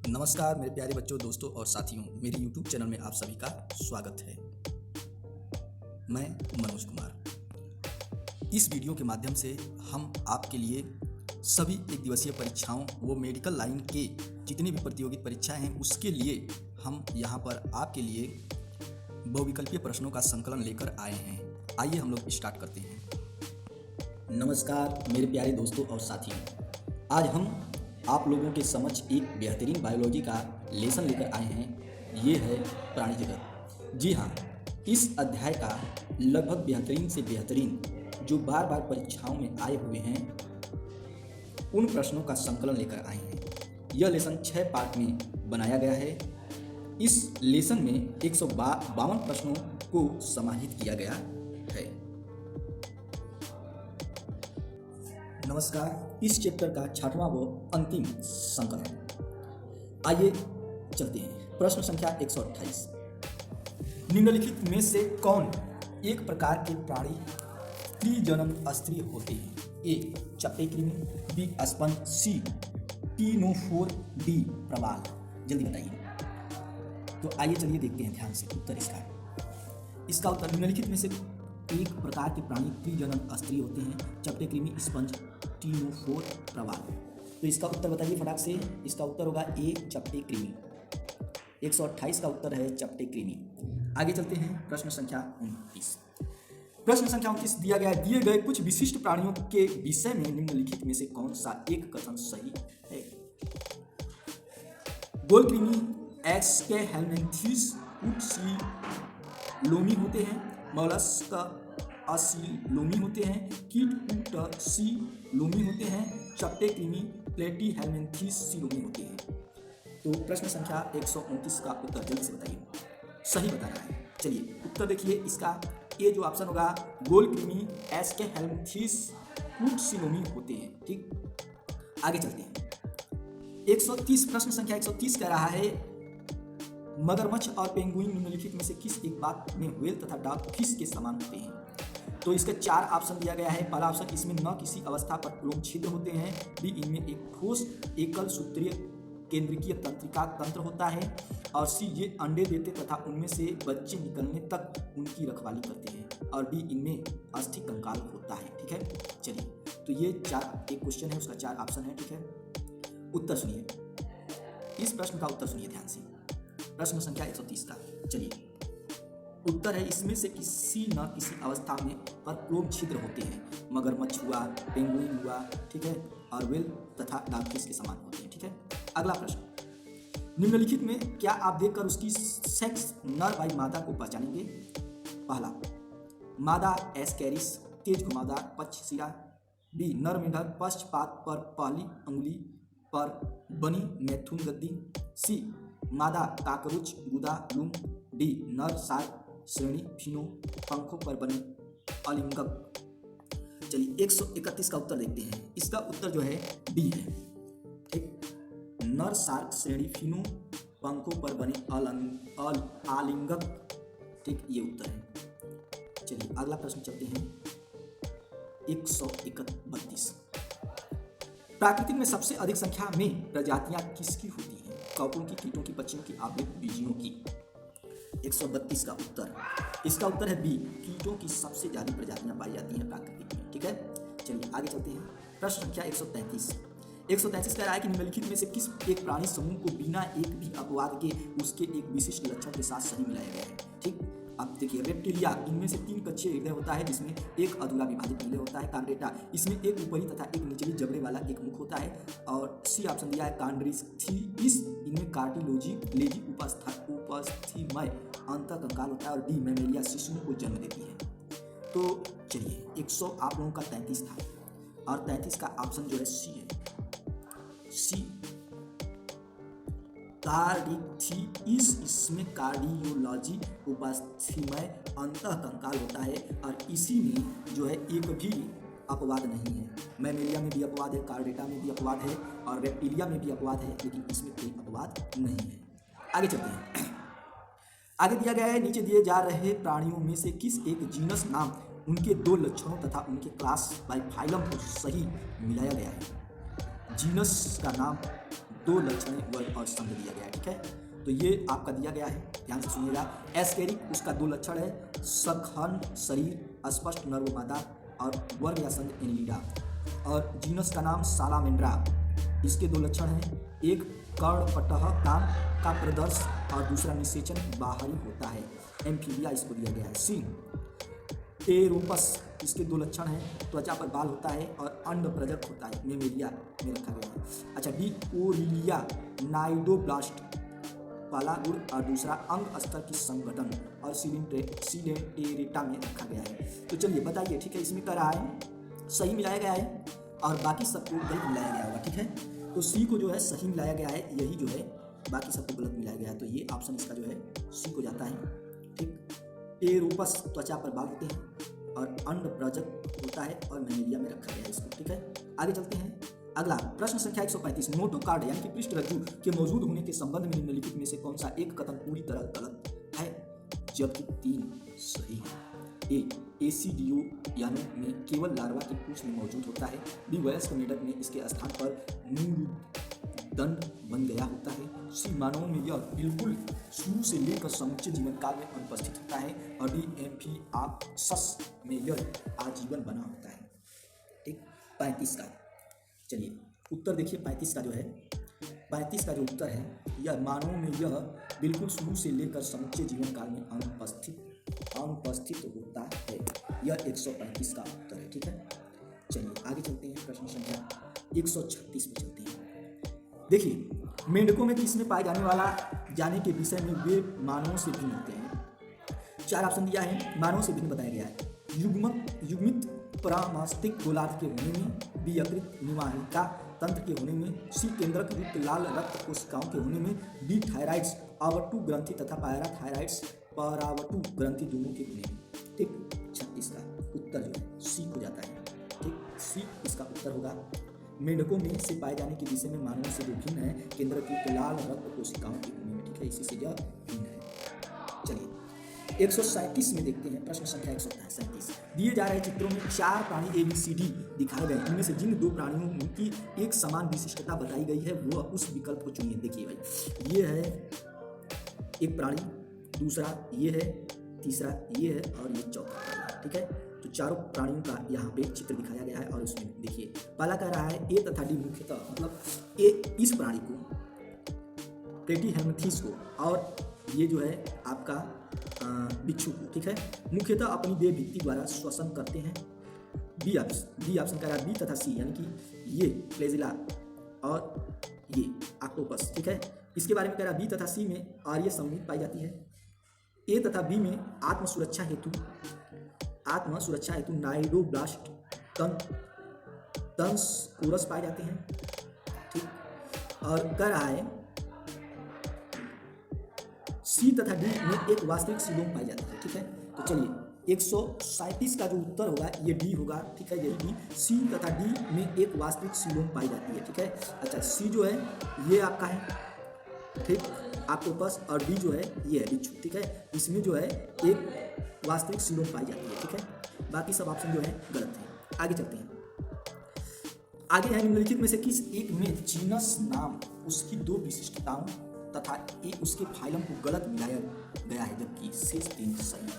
नमस्कार मेरे प्यारे बच्चों, दोस्तों और साथियों, मेरे YouTube चैनल में आप सभी का स्वागत है। मैं मनोज कुमार। इस वीडियो के माध्यम से हम आपके लिए सभी एक दिवसीय परीक्षाओं वो मेडिकल लाइन के जितनी भी प्रतियोगित परीक्षाएं हैं उसके लिए हम यहाँ पर आपके लिए बहुविकल्पीय प्रश्नों का संकलन लेकर आए हैं। आइए हम लोग स्टार्ट करते हैं। नमस्कार मेरे प्यारे दोस्तों और साथियों, आज हम आप लोगों के समक्ष एक बेहतरीन बायोलॉजी का लेसन लेकर आए हैं। ये है प्राणी जगत। जी हाँ, इस अध्याय का लगभग बेहतरीन से बेहतरीन जो बार बार परीक्षाओं में आए हुए हैं उन प्रश्नों का संकलन लेकर आए हैं। यह लेसन 6 पार्ट में बनाया गया है। इस लेसन में 152 प्रश्नों को समाहित किया गया है। नमस्कार, इस चैप्टर का 6वां व अंतिम संकलन। आइए चलते हैं। प्रश्न संख्या 128। निम्नलिखित में से कौन एक प्रकार के प्राणी त्रिजनन स्त्री होते हैं? ए चपटे कृमि, बी स्पंज, सी टीनोफोर, डी प्रवाल। जल्दी बताइए। तो आइए चलिए देखते हैं ध्यान से उत्तर इसका उत्तर निम्नलिखित में से एक प्रकार के प्राणी त्रिजनन स्त्री होते हैं। चपटे कृमि, स्पंज, टीनोफोर, प्रवाल। तो इसका उत्तर बताइए फटाक से। इसका उत्तर होगा ए चपटे कृमि। 128 का उत्तर है चपटे कृमि। आगे चलते हैं। प्रश्न संख्या 29। प्रश्न संख्या 29 दिया गया है, दिए गए कुछ विशिष्ट प्राणियों के विषय में निम्नलिखित में से कौन सा एक कथन सही है? गोल कृमि एक्सकेहेल्मिन्थेस उटसीलोमी होते हैं। मॉलस्क असीलोमी होते हैं। कीट उटसीलोमी होते हैं। चपटे कृमि प्लेटीहेल्मिन्थेस सीलोमी होते हैं। तो प्रश्न संख्या 129 का उत्तर जल्दी से बताइए। सही बता रहा है। चलिए उत्तर देखिए इसका। ये जो ऑप्शन होगा गोल कृमि एक्सकेहेल्मिन्थेस उटसीलोमी होते हैं। ठीक, आगे चलते हैं। 130 प्रश्न संख्या 130 कह रहा है, मगरमच्छ और पेंगुइन निम्नलिखित में से किस एक बात में व्हेल तथा डॉग फिश के समान होते हैं? तो इसके 4 ऑप्शन दिया गया है। पहला ऑप्शन, इसमें न किसी अवस्था पर प्लोम छिद्र होते हैं। बी, इनमें एक ठोस एकल सूत्रीय केंद्रीय तंत्रिका तंत्र होता है। और सी, ये अंडे देते तथा उनमें से बच्चे निकलने तक उनकी रखवाली करते हैं। और डी, इनमें अस्थि कंकाल होता है। ठीक है, चलिए तो ये 4 एक क्वेश्चन है, उसका 4 ऑप्शन है। ठीक है, उत्तर सुनिए। इस प्रश्न का उत्तर सुनिए ध्यान से। प्रश्न संख्या 130 का चलिए उत्तर है, इसमें से किसी न किसी अवस्था में पर प्लोम छिद्र होते हैं। मगरमच्छ हुआ, पेंगुइन हुआ, ठीक है, और व्हेल तथा डॉगफिश के समान होते हैं। ठीक है, अगला प्रश्न, निम्नलिखित में क्या आप देखकर उसकी सेक्स नर वाई मादा को पहचानेंगे? पहला, मादा एस्कैरिस तेज घुमावदार पक्ष सिरा। बी, नर मेंढक पक्षपात पर पहली अंगुली पर बनी मैथुन गद्दी। सी, मादा काकरुच गुदा लूम। डी, नर सार्क श्रेणी फिनो पंखों पर बने अलिंगक। चलिए 131 का उत्तर देखते हैं। इसका उत्तर जो है डी है। ठीक, नर सार्क श्रेणी फिनो पंखों पर बने आलिंगक। ठीक, ये उत्तर है। चलिए अगला प्रश्न चलते हैं। 132। प्राकृतिक में सबसे अधिक संख्या में प्रजातियां किसकी होती हैं? कवकों की, कीटों की, पक्षियों की, आवृत बीजियों की। 132 का उत्तर, इसका उत्तर है बी, कीटों की सबसे ज्यादा प्रजातियां पाई जाती हैं प्राकृतिक में। ठीक है, चलिए आगे चलते हैं। प्रश्न संख्या 133। 133 कह रहा है कि निम्नलिखित में से किस एक प्राणी समूह को बिना एक भी अपवाद के उसके एक विशिष्ट लक्षण के साथ सही मिलाया गया है? ठीक, अब देखिए, रेप्टिलिया, इनमें से 3 कक्षीय हृदय होता है जिसमें एक अधूरा विभाजित हृदय होता है। कार्डेटा, इसमें एक ऊपरी तथा एक निचली जबड़े वाला एक मुख होता है। और सी ऑप्शन दिया है कांड्रिस्थीस, इनमें कार्टिलेजी उपस्थीमय अंतःकंकाल होता है। और डी, मैमेलिया शिशुओं को जन्म देती है। तो चलिए 100 आप लोगों का 33 था और 33 का ऑप्शन जो है सी है। सी कार्डिथीस, इसमें कार्डियोलॉजी उपस्थीमय अंतःकंकाल होता है। और इसी में जो है एक भी अपवाद नहीं है। मैमेलिया में भी अपवाद है, कार्डेटा में भी अपवाद है और रेप्टिलिया में भी अपवाद है, लेकिन इसमें कोई अपवाद नहीं है। आगे चलते हैं। आगे दिया गया है, नीचे दिए जा रहे प्राणियों में से किस एक जीनस नाम उनके 2 लक्षणों तथा उनके क्लास बाय फाइलम को सही मिलाया गया है। जीनस का नाम दो लक्षण वर्ग और संघ दिया गया है, ठीक है। तो ये आपका दिया गया है, ध्यान से सुनिएगा। एस्केरिक उसका दो लक्षण है, सखंड शरीर, स्पष्ट नर्व मादा और वर्ग या संघ एनिलिडा। और जीनस का नाम सालामेंड्रा, इसके दो लक्षण हैं, एक कर्णपटह काम का प्रदर्श और दूसरा निषेचन बाहरी होता है। एम्फीबिया इसको दिया गया है। सी एरोपस, इसके दो लक्षण हैं, त्वचा पर बाल होता है और अंड प्रजक होता है, मेमेलिया में रखा गया है। अच्छा, डी ओरिलिया नाइडोब्लास्ट, पहला गुण और दूसरा अंग स्तर की संगठन और सिलेंटेरेटा में रखा गया है। तो चलिए बताइए, ठीक है, इसमें क्या रहा है, सही मिलाया गया है और बाकी सबको गलत मिलाया गया होगा, ठीक है। तो सी को जो है सही मिलाया गया है, यही जो है बाकी सबको गलत मिलाया गया है। तो ये ऑप्शन इसका जो है सी को जाता है, ठीक। एरोपस त्वचा पर बाल होते हैं और अंड प्रजक होता है और मेमेलिया में रखा गया है इसको, ठीक है। आगे चलते हैं। अगला प्रश्न संख्या 135, नोटोकार्ड यानी कि पृष्ठ रज्जु के मौजूद होने के संबंध में निम्नलिखित में से कौन सा एक कथन पूरी तरह गलत है, जबकि 3 सही है। ए, एसिडियोयानों में केवल लार्वा की पूंछ में मौजूद होता है। बी, वयस्क मेढक में इसके स्थान पर मूलदंड बन गया होता है। सी, मानवों में यह बिल्कुल शुरू से लेकर समूचे जीवन काल में अनुपस्थित होता है। और डी, एम्फिऑक्सस में यह आजीवन बना होता है, ठीक। 35 का, चलिए उत्तर देखिए। 35 का जो है, 35 का जो उत्तर है, यह मानवों में यह बिल्कुल शुरू से लेकर समूचे जीवन काल में अनुपस्थित होता है। यह 135 का उत्तर है, ठीक है। चलिए आगे चलते हैं, प्रश्न संख्या 136 पे चलते हैं। देखिए, मेंढकों में किसमें पाए जाने के विषय में वे मानवों से भिन्न होते हैं। 4 ऑप्शन दिया है, मानवों से भिन्न बताया गया है। युग्मित परामस्तिक गोलार्ध के होने में, बी, यकृत निवाहिका तंत्र के होने में, सी, केंद्रक युक्त लाल रक्त कोशिकाओं के होने में, डी, थायराइड्स आवर्तु ग्रंथि तथा पैराथायराइड्स परावर्तु ग्रंथि दोनों के होने में, ठीक। 36 का उत्तर जो है सी हो जाता है, ठीक। सी इसका उत्तर होगा। मेंढकों में से पाए जाने के विषय में मानवों से जो भिन्न है, केंद्रक युक्त लाल रक्त कोशिकाओं के होने में, ठीक है, इसी से यह भिन्न है। चलिए 137 में देखते हैं, प्रश्न संख्या 137। दिए जा रहे चित्रों में 4 प्राणी ABCD दिखाए गए, इनमें से जिन 2 प्राणियों की एक समान विशिष्टता बताई गई है वह उस विकल्प को चुनिए। देखिए भाई, ये है एक प्राणी, दूसरा ये है, तीसरा ये है और ये चौथा प्राणी है, ठीक है। तो चारों प्राणियों का यहाँ पे चित्र दिखाया गया है और उसमें देखिए पहला कह रहा है ए तथा डी मुख्यतः, मतलब ए इस प्राणी को, प्लेटीहेल्मिंथेस को, और ये जो है आपका बिच्छू को, ठीक है, मुख्यतः अपनी देह भित्ति द्वारा श्वसन करते हैं। बी ऑप्शन कह रहा है बी तथा सी, यानी कि ये फ्लैजिला और ये ऑक्टोपस, ठीक है। इसके बारे में कह रहा है बी तथा सी में आर्य समूह पाई जाती है। ए तथा बी में आत्म सुरक्षा हेतु नाइडोब्लास्ट तंस कोरस पाए जाते हैं, ठीक। और कह रहा है सी तथा डी में एक वास्तविक सीलोम पाई जाती है, ठीक है। तो चलिए 137 का जो उत्तर होगा ये डी होगा, ठीक है, यही डी। सी तथा डी में एक वास्तविक सीलोम पाई जाती है, ठीक है। अच्छा, सी जो है ये आपका है, ठीक, ऑक्टोपस, और डी जो है ये है बिच्छू, ठीक है। इसमें जो है एक वास्तविक सीलोम पाई जाती है, ठीक है। बाकी सब ऑप्शन जो है गलत है। आगे चलते हैं। आगे है निम्नलिखित में से किस एक में जीनस नाम, उसकी 2 विशिष्टताओं तथा उसके फाइलम को गलत मिलाया गया है, जबकि शेष 3 सही है।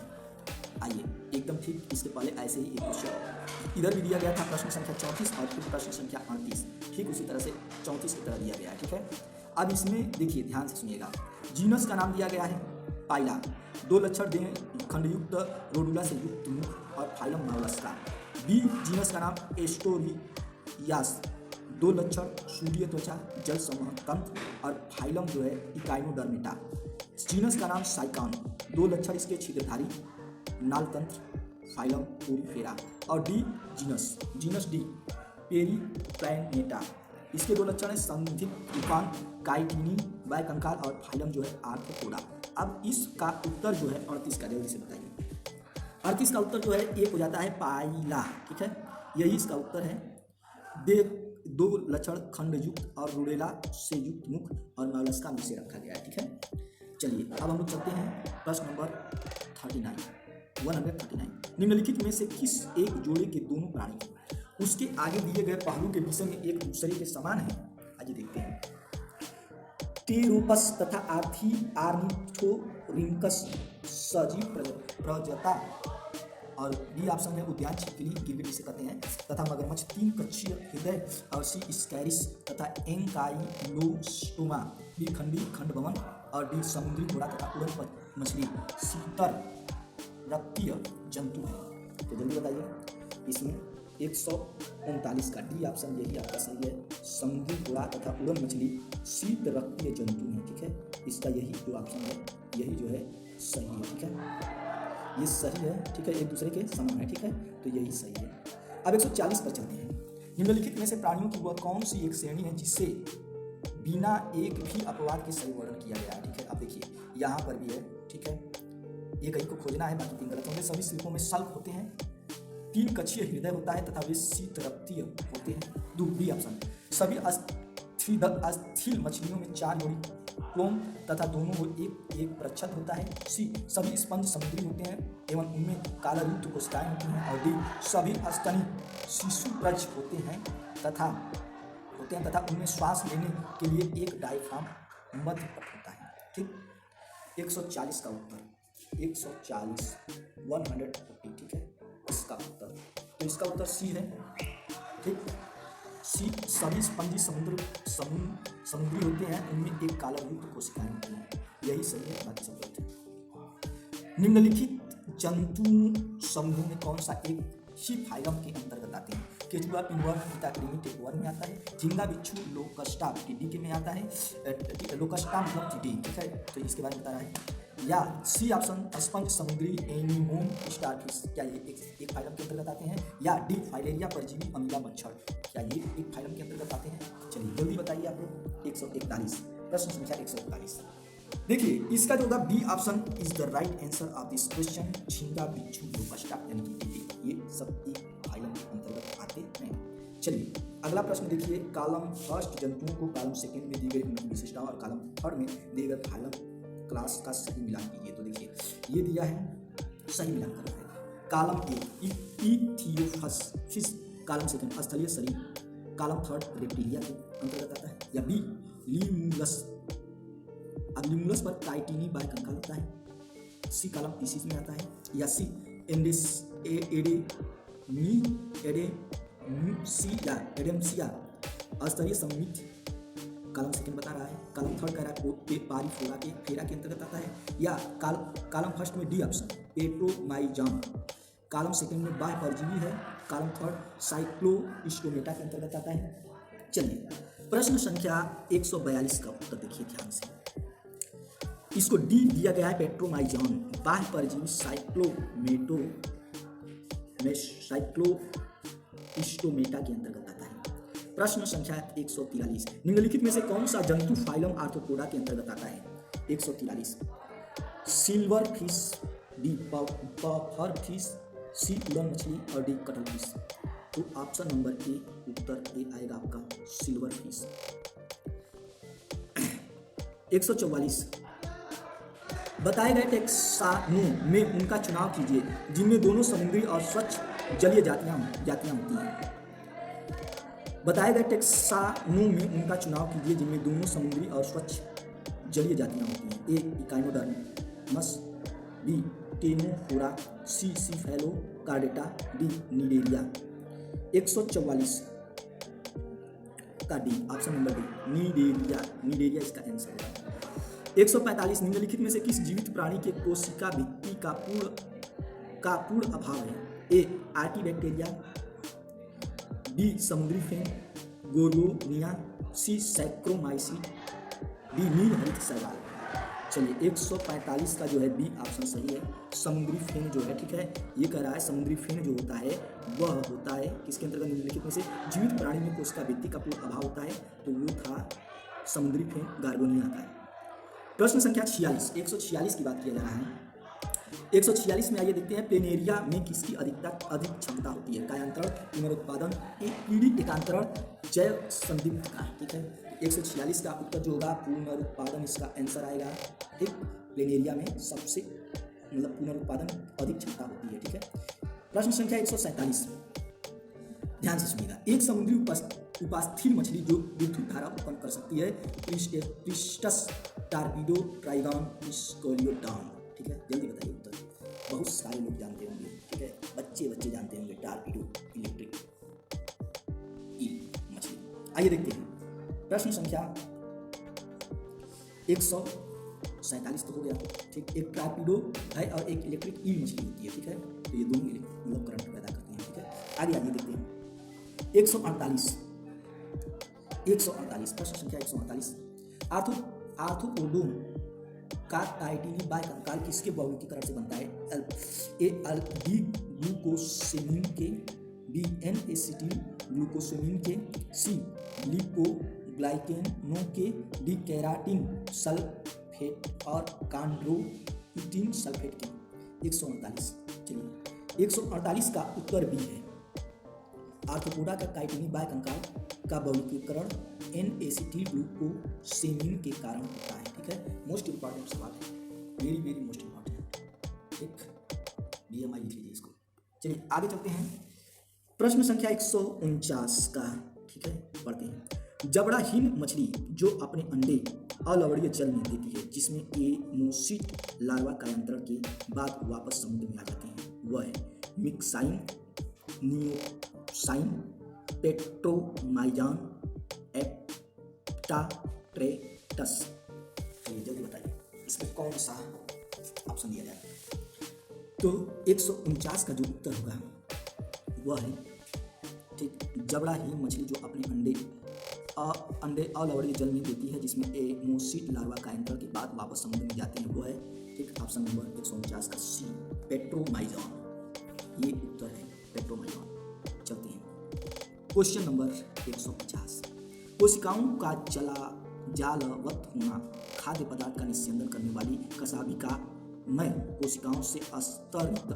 आइए एकदम ठीक, इसके पहले ऐसे ही एक क्वेश्चन इधर भी दिया गया था, प्रश्न संख्या 34 और फिर प्रश्न संख्या 38, ठीक उसी तरह से 34 की तरह दिया गया है, ठीक है। अब इसमें देखिए ध्यान से सुनिएगा, जीनस का नाम दिया गया है पाइला, 2 लक्षण दें, खंडयुक्त रोडुला से युक्त मुख और फाइलम मोलस्का। बी जीनस का नाम एस्टोरियास, 2 लक्षण सूर्य त्वचा, जल संवहन तंत्र और फाइलम जो है इकाइनोडर्मेटा। जीनस का नाम साइकान, 2 लक्षण इसके छिद्रधारी, नाल तंत्र, फाइलम पोरीफेरा। और डी जीनस डी पेरीप्लैनेटा, इसके 2 लक्षण है संधित तूफान, काइटिनी, बायकंकाल और फाइलम जो है आर्थ्रोपोडा। अब इसका उत्तर जो है 38 का, जल्दी से बताइए। 38 का उत्तर जो है एक हो जाता है पाइला, ठीक है, यही इसका उत्तर है। देख 2 लक्षण खंडयुक्त और रुडेला से युक्त मुख और मोलस्का में से रखा गया है, ठीक है। चलिए अब हम लोग चलते हैं प्रश्न नंबर 139। निम्नलिखित में से किस एक जोड़े के दोनों प्राणी उसके आगे दिए गए पहलू के विषय में एक दूसरे के समान है? आइए देखते हैं। टेरोपस तथा आर्निथोरिंकस सजीव प्रजाता। और बी ऑप्शन में उद्यान छिपकली गिरगिट से कहते हैं तथा मगरमच्छ 3 कक्षीय हृदय और सी स्कैरिस तथा एंकाइलोस्टोमा, बी खंडी खंडभवन और डी समुद्री घोड़ा तथा उड़न मछली शीतर रक्तीय जंतु है। तो जल्दी बताइए इसमें 139 का डी ऑप्शन यही आपका सही है, समुद्री घोड़ा तथा उड़न मछली शीत रक्तीय जंतु है। ठीक है, इसका यही जो ऑप्शन है यही जो है सही है। ठीक है, ये सही है। ठीक है, एक दूसरे के समान है। ठीक है, तो यही सही है। अब 140 पर चलते हैं। निम्नलिखित में से प्राणियों की वह कौन सी एक श्रेणी है जिससे बिना एक भी अपवाद के सही वर्णन किया गया है। ठीक है, अब देखिए यहाँ पर भी है। ठीक है, एक ही को खोजना है, बाकी 3 गलत होंगे। सभी शिल्पों में सल्प होते हैं, 3 कक्षीय हृदय होता है तथा वे शीत रक्तीय होते हैं। बी ऑप्शन, सभी अस्थिल मछलियों में 4 जोड़ी क्लोम तथा दोनों को एक प्रच्छद होता है। सी, सभी स्पंज समुद्री होते हैं एवं उनमें कालायुक्त कोशिकाएं होती हैं। और डी, सभी स्तनी शिशुप्रज होते हैं तथा उनमें श्वास लेने के लिए एक डायफ्राम मध्य पट होता है। ठीक, 140 का उत्तर 140 ठीक है इसका उत्तर। तो इसका उत्तर सी है। ठीक, सी, सभी स्पंजी समुद्री होते हैं, उनमें एक कालायुक्त कोशिकाएं होती हैं। यही सही है, बाकी सब गलत है। निम्नलिखित जंतु समूह में कौन सा एक ही फाइलम के अंतर्गत आते हैं। केचुआ, पिनवर्म, फीताकृमि टेपवर्म में आता है। झींगा, बिच्छू, लोकस्टा टिड्डी के में आता है। लोकस्टा मतलब टिड्डी। ठीक है, तो इसके बारे में बता रहा है। या सी ऑप्शन, स्पंज समुद्री एनीमोन स्टारफिश, क्या ये एक फाइलम के अंतर्गत आते हैं। या डी, फाइलेरिया परजीवी अमीबा मच्छर, क्या ये एक फाइलम के अंतर्गत आते हैं। चलिए जल्दी बताइए आप लोग। 141 प्रश्न संख्या 141। देखिए इसका जो होगा B option is the right answer of this question. झींगा, बिच्छू, लोकस्टा यानी कि टिड्डी, ये सब एक फाइलम के अंतर्गत आते हैं। चलिए अगला प्रश्न देखिए। कॉलम फर्स्ट जंतुओं को कॉलम सेकेंड में दी गई उनकी विशेषता और कॉलम थर्ड में दिए गए फाइलम क्लास का सही मिलान कीजिए। तो देखिए ये दिया है, सही मिलान कर रहा है। Column A Ichthyophis fish, column second स्थलीय शरीर, कॉलम थर्ड रेप्टिलिया के अंतर्गत आता है। या बी, लीमुलस, अब लीमुलस पर टाइटिनी बाय कंकाल होता है। सी, कॉलम पीसीस में आता है। या सी, एडेमसिया स्तरीय सममित, कॉलम सेकंड बता रहा है। कॉलम थर्ड कह रहा है पारीफोरा के फेरा के अंतर्गत आता है। या कॉलम फर्स्ट में डी ऑप्शन पेट्रोमाइजाम, कॉलम सेकंड में बाह्य परजीवी है। कॉलम थर्ड साइक्लोस्टोमेटा के अंतर्गत आता है। चलिए प्रश्न संख्या 142 का उत्तर देखिए ध्यान से। इसको डी दिया गया है, पेट्रोमाइजाम बाह्य परजीवी साइक्लोस्टोमेटा के अंतर्गत आता है। प्रश्न संख्या 143, निम्नलिखित में से कौन सा जंतु फाइलम आर्थ्रोपोडा के अंतर्गत आता है। 143, silver fish, D puffer fish, C उड़न मछली और डी कटल फिश। तो ऑप्शन नंबर ए, उत्तर ए आएगा आपका सिल्वर फिश। 144, बताए गए टेक्सानों में उनका चुनाव कीजिए जिनमें दोनों समुद्री और स्वच्छ जलीय जातियां होती हैं। बताए गए टेक्सानों में उनका चुनाव कीजिए जिनमें दोनों समुद्री और स्वच्छ जलीय जातियां होती हैं। ए, इकाइनोडर्मस, बी, टेनोफोरा, सी, सीफेलोकार्डेटा, डी, निडेरिया। 144 का D, option number D, Cnidaria इसका आंसर होगा। 145, निम्नलिखित में से किस जीवित प्राणी के कोशिका भित्ति का पूर्ण अभाव है। ए, आर्कीबैक्टीरिया, बी, समुद्री फेन गोर्गोनिया, सी, सैक्रोमाइसी, डी, नील हरित शैवाल। चलिए 145 का जो है बी ऑप्शन सही है, समुद्री फेन जो है। ठीक है, ये कह रहा है समुद्री फेन जो होता है वह होता है किसके अंतर्गत, निम्नलिखित में से जीवित प्राणी में कोशिका भित्ति का पूर्ण अभाव होता है, तो वो था समुद्री फेन गार्गोनिया आता है। प्रश्न संख्या 46, 146 की बात किया जा रहा है। 146 में आइए देखते हैं, प्लेनेरिया में किसकी अधिक क्षमता होती है। कायांतरण, पुनरुत्पादन, कीड़ी एकांतरण, जैव संदिग्ध का। ठीक है, 146 का उत्तर जो होगा पुनरुत्पादन इसका आंसर आएगा। ठीक, प्लेनेरिया में सबसे पुनरुत्पादन अधिक क्षमता होती है। ठीक है, प्रश्न संख्या 147, ध्यान से सुनिएगा। एक उपास्थि मछली जो विद्युत धारा उत्पन्न कर सकती है, क्रिस्टस, टारपीडो, ट्राइगॉन, स्कोलियोडॉन। ठीक है, जल्दी बताइए उत्तर। बहुत सारे लोग जानते होंगे, ठीक है, बच्चे जानते होंगे टारपीडो इलेक्ट्रिक ईल मछली। आइए देखते हैं प्रश्न संख्या 147 तो हो गया। ठीक, एक टारपीडो है और एक इलेक्ट्रिक ईल मछली होती है। ठीक है, तो ये दोनों मतलब करंट पैदा करते हैं। ठीक है, आगे देखते हैं 148 प्रश्न संख्या 148। आर्थ्रोपोडोन का काइटिनी बायकंकाल किसके बहुलकीकरण से बनता है? डी ग्लूकोसेमिन के, बी एन एसिटिल ग्लूकोसेमिन के, सी लिपोग्लाइकेनों के, डी केराटिन सल्फेट और कॉन्ड्रोइटिन सल्फेट के। 148। चलिए 148 का उत्तर बी है। आर्थ्रोपोडा का काइटिनी बायकंकाल का बहुलकीकरण एन एसिटिल ग्लूकोसेमिन के कारण होता है। ठीक है, मोस्ट इंपॉर्टेंट सवाल है, वेरी मोस्ट इंपॉर्टेंट। ठीक, BMI लिख लीजिए इसको। चलिए आगे चलते हैं प्रश्न संख्या 149 का। ठीक है, पढ़ते हैं। जबड़ाहीन मछली जो अपने अंडे अलवड़ीय जल में देती है, जिसमें एमोसिट लार्वा कायांतरण के बाद वापस समुद्र में आ जाते हैं, वह है मिक्साइन, नियोसाइन, पेट्रोमाइजान, एप्टाट्रेटस। चलिए जल्दी बताइए इसमें कौन सा ऑप्शन दिया जाए। तो 149 का जो उत्तर होगा वह है, ठीक, जबड़ाहीन मछली जो अपने अंडे अलवड़ीय जल में देती है, जिसमें एमोसिट लार्वा कायांतरण के बाद वापस समुद्र में जाते हैं, वो है, ठीक, ऑप्शन नंबर 149 का सी, पेट्रोमाइजान। ये उत्तर है पेट्रोमाइजान। चलते हैं क्वेश्चन नंबर 150। कोशिकाओं का जालवत होना खाद्य पदार्थ का निस्यंदन करने वाली कशाभिका में कोशिकाओं से स्तरित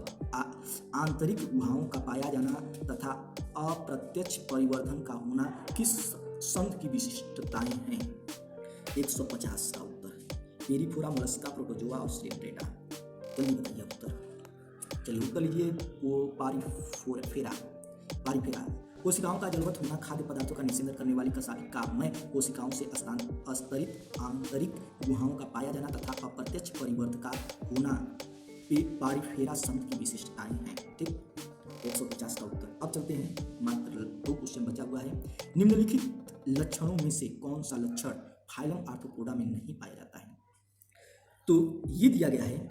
आंतरिक गुहाओं का पाया जाना तथा अप्रत्यक्ष परिवर्धन का होना किस संघ की विशिष्टताएं हैं? 150 का उत्तर पेरिफोरा, मोलस्का, प्रोटोजोआ और स्लेट्रेटा। जल्दी बताइए उत्तर। चलिए उत्तर लीजिए, वो पारिफेरा। कोशिकाओं का जलवत होना खाद्य पदार्थों का निस्यंदन करने वाली कशाभिका में कोशिकाओं से स्तरित आंतरिक गुहाओं का पाया जाना तथा अप्रत्यक्ष परिवर्तन का होना पारिफेरा संघ की विशिष्टताएं हैं। ठीक, 150 का उत्तर। अब चलते हैं, मात्र 2 क्वेश्चन बचा हुआ है। निम्नलिखित लक्षणों में से कौन सा लक्षण फाइलम आर्थ्रोपोडा में नहीं पाया जाता है? तो ये दिया गया है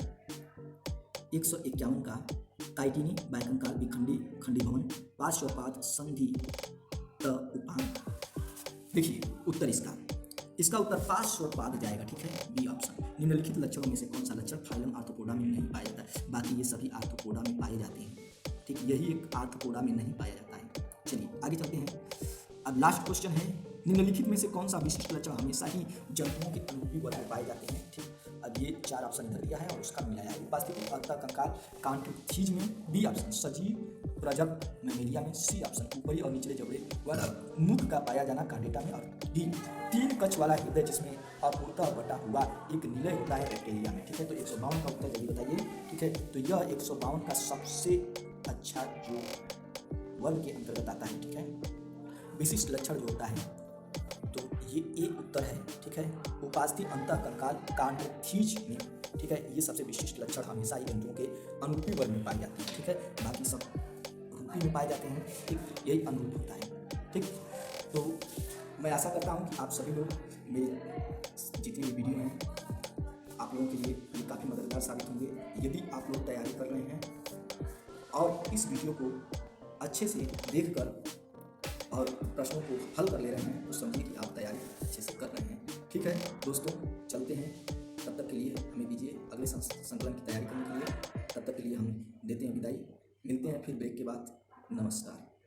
151 का, काइटिनी बायकंकाल विखंडी खंडीभवन पार्श्वपाद संधि उपांग। देखिए उत्तर इसका उत्तर पार्श्वपाद जाएगा। ठीक है, बी ऑप्शन। निम्नलिखित लक्षणों में से कौन सा लक्षण फाइलम आर्थ्रोपोडा में नहीं पाया जाता है? बाकी ये सभी आर्थ्रोपोडा में पाए जाते हैं। ठीक, यही एक आर्थ्रोपोडा में नहीं पाया जाता है। चलिए आगे चलते हैं। अब लास्ट क्वेश्चन है, निम्नलिखित में से कौन सा विशिष्ट लक्षण हमेशा ही जंतुओं के अनुरूपी वर्ग में पाए जाते हैं? ठीक, अब ये 4 ऑप्शन इधर दिया है और उसका मिलाया है। उपस्थिति अंतःकंकाल कांट्रिथीज में, बी ऑप्शन। सजीव प्रजक मैमेलिया में, सी ऑप्शन। ऊपरी और निचले जबड़े व मुख का पाया जाना कार्डेटा में, और डी 3 कक्ष वाला हृदय जिसमें अपूर्णतः बटा हुआ एक निलय होता है रेप्टिलिया में। ठीक है, तो 152 का उत्तर जल्दी बताइए। ठीक है, तो यह 152 का सबसे अच्छा जो वर्ग के अंतर्गत आता है। ठीक है, विशिष्ट लक्षण जो होता है, तो ये एक उत्तर है। ठीक है, उपास्थि अंतःकंकाल कांट्रिथीज में। ठीक है, ये सबसे विशिष्ट लक्षण हमेशा ही जंतुओं के अनुरूपी वर्ग में पाए जाते हैं। ठीक है, बाकी सब रूपी में पाए जाते हैं। ठीक, यही अनुरूप होता है। ठीक, तो मैं आशा करता हूँ कि आप सभी लोग मेरे जितनी भी वीडियो हैं आप लोगों के लिए ये काफ़ी मददगार साबित होंगे। यदि आप लोग तैयारी कर रहे हैं और इस वीडियो को अच्छे से देखकर और प्रश्नों को हल कर ले रहे हैं, तो समझिए कि आप तैयारी अच्छे से कर रहे हैं। ठीक है दोस्तों, चलते हैं। तब तक के लिए हमें दीजिए अगले संकलन की तैयारी करने के लिए। तब तक के लिए हम देते हैं विदाई। मिलते हैं फिर ब्रेक के बाद। नमस्कार।